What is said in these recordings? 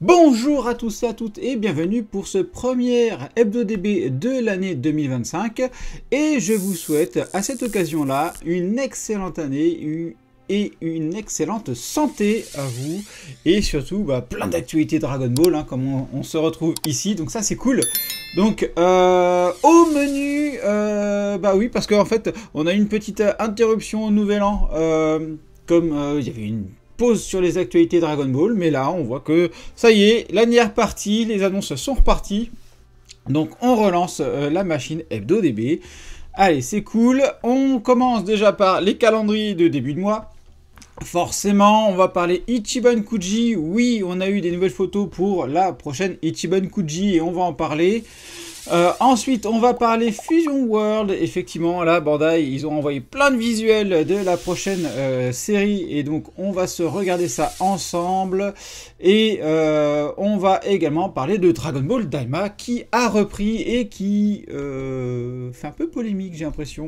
Bonjour à tous et à toutes et bienvenue pour ce premier HebdoDB de l'année 2025 et je vous souhaite à cette occasion-là une excellente année et une excellente santé à vous et surtout plein d'actualités Dragon Ball comme on se retrouve ici, donc ça c'est cool. Donc au menu, oui, parce qu'en fait on a une petite interruption au nouvel an, comme il y avait une pause sur les actualités Dragon Ball, mais là on voit que ça y est, l'année est repartie, les annonces sont reparties, donc on relance la machine HebdoDB. Allez, c'est cool, on commence déjà par les calendriers de début de mois. Forcément, on va parler Ichiban Kuji. Oui, on a eu des nouvelles photos pour la prochaine Ichiban Kuji et on va en parler. Ensuite, on va parler Fusion World. Effectivement, là, Bandai, ils ont envoyé plein de visuels de la prochaine série. Et donc, on va se regarder ça ensemble. Et on va également parler de Dragon Ball Daima qui a repris et qui fait un peu polémique, j'ai l'impression.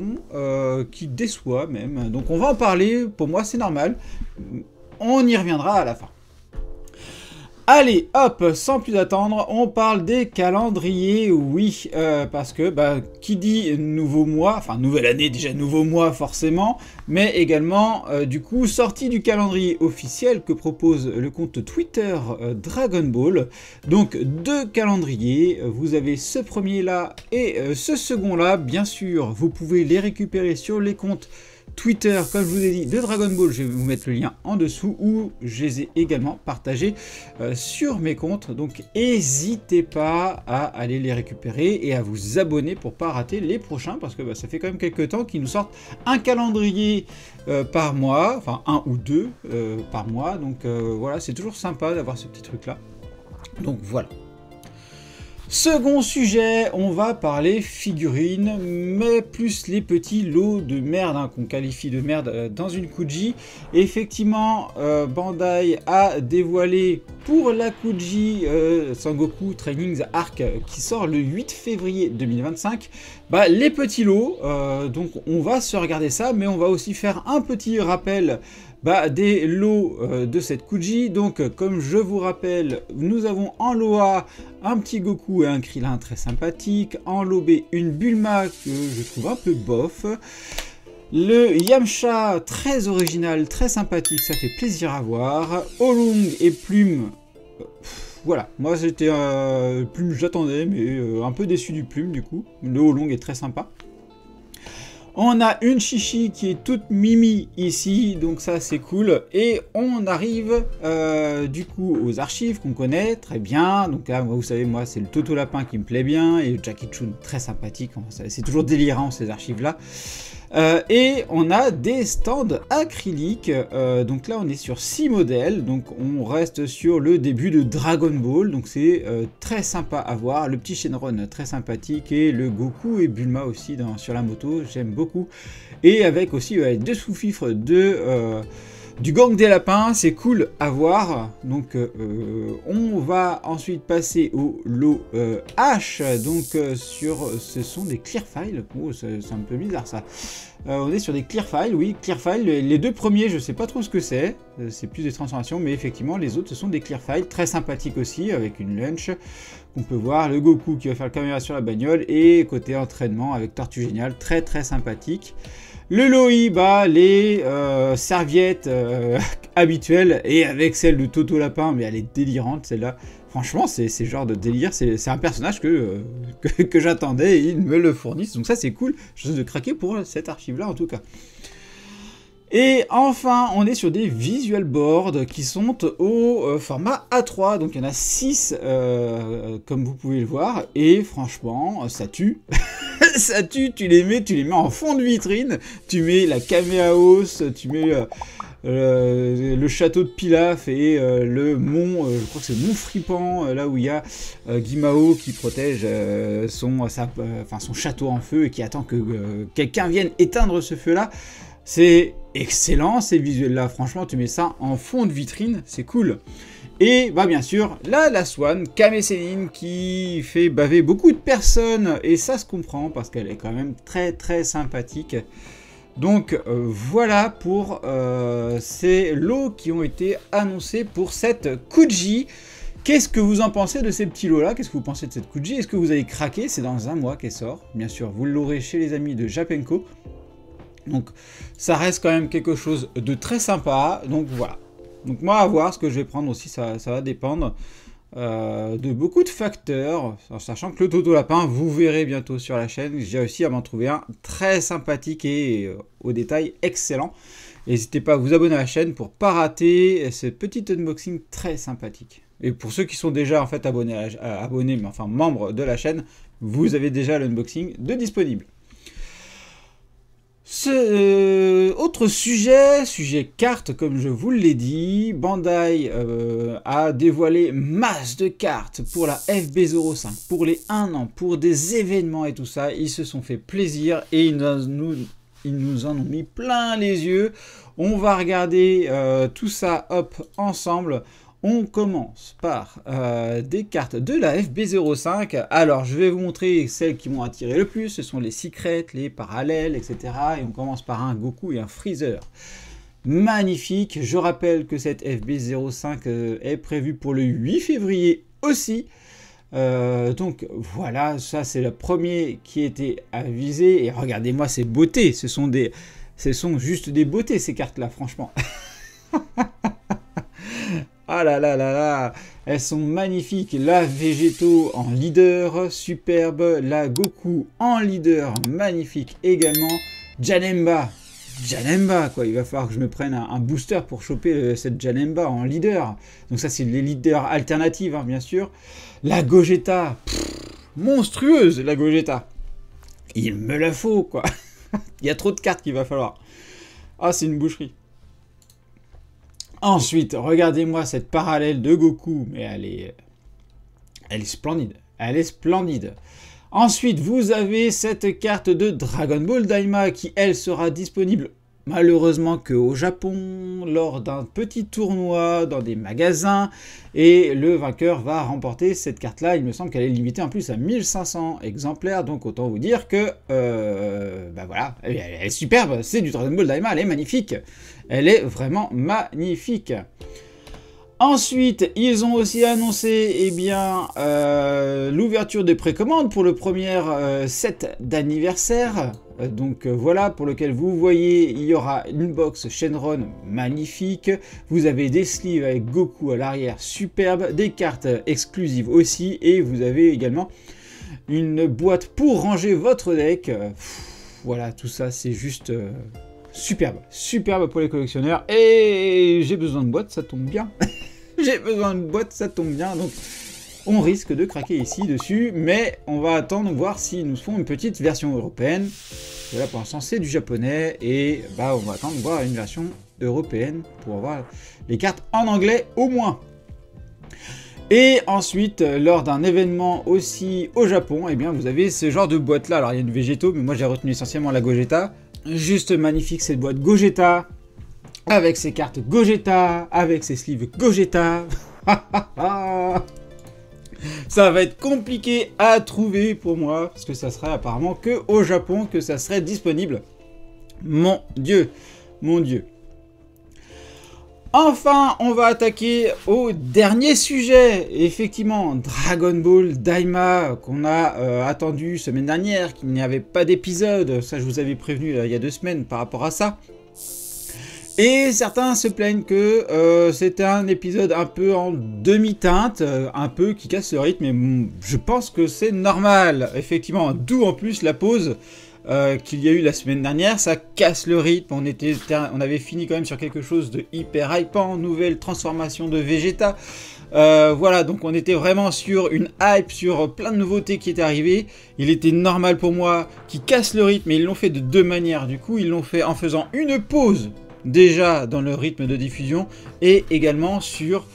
Qui déçoit même. Donc, on va en parler. Pour moi, c'est normal. On y reviendra à la fin. Allez, hop, sans plus attendre, on parle des calendriers, oui, parce que, qui dit nouveau mois, enfin nouvelle année, déjà nouveau mois forcément, mais également, du coup, sortie du calendrier officiel que propose le compte Twitter Dragon Ball. Donc, deux calendriers, vous avez ce premier-là et ce second-là, bien sûr, vous pouvez les récupérer sur les comptes Twitter, comme je vous ai dit, de Dragon Ball. Je vais vous mettre le lien en dessous où je les ai également partagés sur mes comptes. Donc n'hésitez pas à aller les récupérer et à vous abonner pour pas rater les prochains, parce que ça fait quand même quelques temps qu'ils nous sortent un calendrier par mois, enfin un ou deux par mois. Donc voilà, c'est toujours sympa d'avoir ce petit truc là. Donc voilà. Second sujet, on va parler figurines, mais plus les petits lots de merde qu'on qualifie de merde dans une Kuji. Effectivement, Bandai a dévoilé pour la Kuji Sangoku Trainings Arc qui sort le 8 février 2025, les petits lots. Donc on va se regarder ça, mais on va aussi faire un petit rappel des lots de cette Kuji. Donc comme je vous rappelle, nous avons en lot A un petit Goku et un Krillin très sympathique, en lot B une Bulma que je trouve un peu bof, le Yamcha très original, très sympathique, ça fait plaisir à voir, Oolong et Plume, voilà, moi c'était Plume, j'attendais, mais un peu déçu du Plume du coup. Le Oolong est très sympa. On a une Chichi qui est toute mimi ici, donc ça c'est cool. Et on arrive du coup aux archives qu'on connaît très bien. Donc là, vous savez, moi c'est le Toto Lapin qui me plaît bien et le Jackie Chun très sympathique. C'est toujours délirant ces archives là. Et on a des stands acryliques, donc là on est sur 6 modèles, donc on reste sur le début de Dragon Ball, donc c'est très sympa à voir, le petit Shenron très sympathique et le Goku et Bulma aussi sur la moto, j'aime beaucoup, et avec aussi deux sous-fifres du gang des lapins, c'est cool à voir. Donc on va ensuite passer au lot H, donc ce sont des clear files. Oh, c'est un peu bizarre ça. On est sur des clear files, oui, clear files. Les deux premiers, je sais pas trop ce que c'est plus des transformations, mais effectivement les autres ce sont des clear files, très sympathiques aussi, avec une lunch. On peut voir le Goku qui va faire le caméra sur la bagnole, et côté entraînement avec Tortue Géniale, très très sympathique. Le Loi, les serviettes habituelles, et avec celle de Toto Lapin, mais elle est délirante celle-là. Franchement, c'est ce genre de délire, c'est un personnage que j'attendais et ils me le fournissent. Donc ça c'est cool, je suis de craquer pour cette archive-là en tout cas. Et enfin, on est sur des visual boards qui sont au format A3, donc il y en a 6 comme vous pouvez le voir, et franchement, ça tue. Ça tue, tu les mets en fond de vitrine, tu mets la Kamehaos, tu mets le château de Pilaf et le mont, je crois que c'est le mont Fripan, là où il y a Guimao qui protège son château en feu et qui attend que quelqu'un vienne éteindre ce feu-là. C'est excellent ces visuels-là, franchement, tu mets ça en fond de vitrine, c'est cool. Et bien sûr, la Last One, Kame Sennin, qui fait baver beaucoup de personnes, et ça se comprend parce qu'elle est quand même très très sympathique. Donc voilà pour ces lots qui ont été annoncés pour cette Kuji Qu'est-ce que vous en pensez de ces petits lots-là? Qu'est-ce que vous pensez de cette Kuji? Est-ce que vous avez craqué? C'est dans un mois qu'elle sort. Bien sûr, vous l'aurez chez les amis de Japenko. Donc, ça reste quand même quelque chose de très sympa. Donc, voilà. Donc, moi, à voir ce que je vais prendre aussi, ça va dépendre de beaucoup de facteurs. En sachant que le Toto Lapin, vous verrez bientôt sur la chaîne. J'ai réussi à m'en trouver un très sympathique et au détail excellent. N'hésitez pas à vous abonner à la chaîne pour ne pas rater ce petit unboxing très sympathique. Et pour ceux qui sont déjà en fait abonnés, mais enfin membres de la chaîne, vous avez déjà l'unboxing de disponible. Autre sujet cartes, comme je vous l'ai dit, Bandai a dévoilé masse de cartes pour la FB05, pour les 1 an, pour des événements et tout ça. Ils se sont fait plaisir et ils nous en ont mis plein les yeux. On va regarder tout ça hop ensemble. On commence par des cartes de la FB05. Alors, je vais vous montrer celles qui m'ont attiré le plus. Ce sont les secrets, les parallèles, etc. Et on commence par un Goku et un Freezer. Magnifique. Je rappelle que cette FB05 est prévue pour le 8 février aussi. Donc voilà, ça c'est le premier qui était avisé. Et regardez-moi ces beautés. Ce sont juste des beautés ces cartes-là, franchement. Ah là là là là, elles sont magnifiques. La Végéto en leader, superbe. La Goku en leader, magnifique également. Janemba, quoi. Il va falloir que je me prenne un booster pour choper cette Janemba en leader. Donc ça c'est les leaders alternatives, hein, bien sûr. La Gogeta, monstrueuse la Gogeta. Il me la faut, quoi. Il y a trop de cartes qu'il va falloir. Ah, c'est une boucherie. Ensuite, regardez-moi cette parallèle de Goku, mais elle est splendide. Elle est splendide. Ensuite, vous avez cette carte de Dragon Ball Daima qui, elle, sera disponible malheureusement qu'au Japon, lors d'un petit tournoi dans des magasins. Et le vainqueur va remporter cette carte-là. Il me semble qu'elle est limitée en plus à 1500 exemplaires. Donc autant vous dire que, bah voilà, elle est superbe. C'est du Dragon Ball Daima, elle est magnifique. Elle est vraiment magnifique. Ensuite, ils ont aussi annoncé eh bien, l'ouverture des précommandes pour le premier set d'anniversaire. Donc voilà, pour lequel vous voyez, il y aura une box Shenron magnifique. Vous avez des sleeves avec Goku à l'arrière, superbe. Des cartes exclusives aussi. Et vous avez également une boîte pour ranger votre deck. Voilà, tout ça, c'est juste... superbe, superbe pour les collectionneurs. Et j'ai besoin de boîte, ça tombe bien. J'ai besoin de boîte, ça tombe bien. Donc on risque de craquer ici dessus. Mais on va attendre voir s'ils nous font une petite version européenne. Là pour l'instant c'est du japonais. Et bah on va attendre de voir une version européenne pour avoir les cartes en anglais au moins. Et ensuite, lors d'un événement aussi au Japon, eh bien vous avez ce genre de boîte là. Alors il y a une Végéto, mais moi j'ai retenu essentiellement la Gogeta. Juste magnifique cette boîte Gogeta, avec ses cartes Gogeta, avec ses sleeves Gogeta. Ça va être compliqué à trouver pour moi, parce que ça serait apparemment que au Japon que ça serait disponible. Mon Dieu, mon Dieu. Enfin, on va attaquer au dernier sujet. Effectivement, Dragon Ball Daima, qu'on a attendu semaine dernière, qu'il n'y avait pas d'épisode. Ça, je vous avais prévenu il y a 2 semaines par rapport à ça. Et certains se plaignent que c'était un épisode un peu en demi-teinte, un peu qui casse le rythme. Mais je pense que c'est normal. Effectivement, d'où en plus la pause qu'il y a eu la semaine dernière, ça casse le rythme, on avait fini quand même sur quelque chose de hyper hypant, nouvelle transformation de Vegeta, voilà, donc on était vraiment sur une hype, sur plein de nouveautés qui étaient arrivées. Il était normal pour moi qu'ils cassent le rythme, et ils l'ont fait de 2 manières, du coup ils l'ont fait en faisant une pause déjà dans le rythme de diffusion, et également sur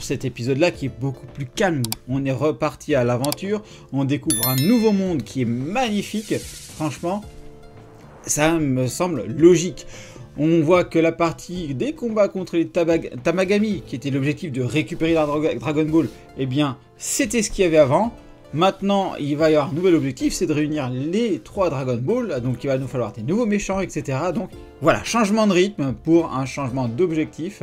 cet épisode-là qui est beaucoup plus calme. On est reparti à l'aventure, on découvre un nouveau monde qui est magnifique. Franchement, ça me semble logique. On voit que la partie des combats contre les Tamagami, qui était l'objectif de récupérer la Dragon Ball, eh bien, c'était ce qu'il y avait avant. Maintenant, il va y avoir un nouvel objectif, c'est de réunir les 3 Dragon Ball, donc il va nous falloir des nouveaux méchants, etc. Donc voilà, changement de rythme pour un changement d'objectif.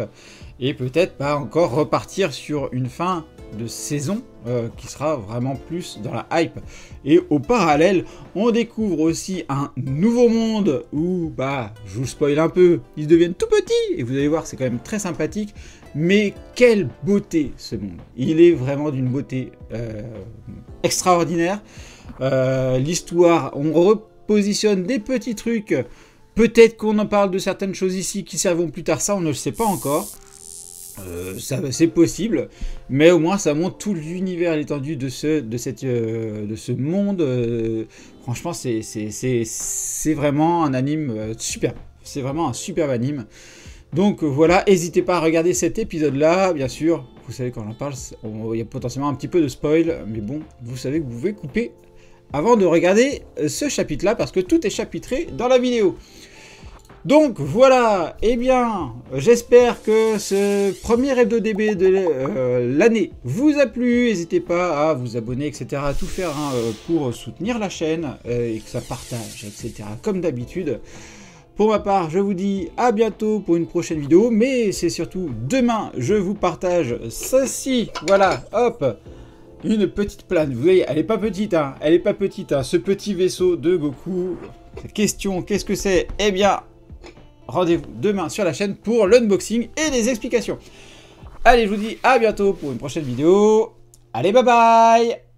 et peut-être pas encore repartir sur une fin de saison qui sera vraiment plus dans la hype. Et au parallèle, on découvre aussi un nouveau monde où, je vous spoil un peu, ils deviennent tout petits, et vous allez voir, c'est quand même très sympathique, mais quelle beauté ce monde. Il est vraiment d'une beauté extraordinaire. L'histoire, on repositionne des petits trucs, peut-être qu'on en parle de certaines choses ici qui serviront plus tard, ça on ne le sait pas encore. C'est possible, mais au moins ça montre tout l'univers, l'étendue de ce monde. Franchement, c'est vraiment un anime superbe. C'est vraiment un superbe anime. Donc voilà, n'hésitez pas à regarder cet épisode-là. Bien sûr, vous savez quand on en parle, il y a potentiellement un petit peu de spoil, mais bon, vous savez que vous pouvez couper avant de regarder ce chapitre-là, parce que tout est chapitré dans la vidéo. Donc voilà, eh bien, j'espère que ce premier hebdo-DB de l'année vous a plu. N'hésitez pas à vous abonner, etc., à tout faire pour soutenir la chaîne et que ça partage, etc., comme d'habitude. Pour ma part, je vous dis à bientôt pour une prochaine vidéo, mais c'est surtout demain, je vous partage ceci, voilà, hop, une petite planète. Vous voyez, elle est pas petite, hein, elle est pas petite, hein, ce petit vaisseau de Goku. Question, qu'est-ce que c'est? Eh bien, rendez-vous demain sur la chaîne pour l'unboxing et les explications. Allez, je vous dis à bientôt pour une prochaine vidéo. Allez, bye bye!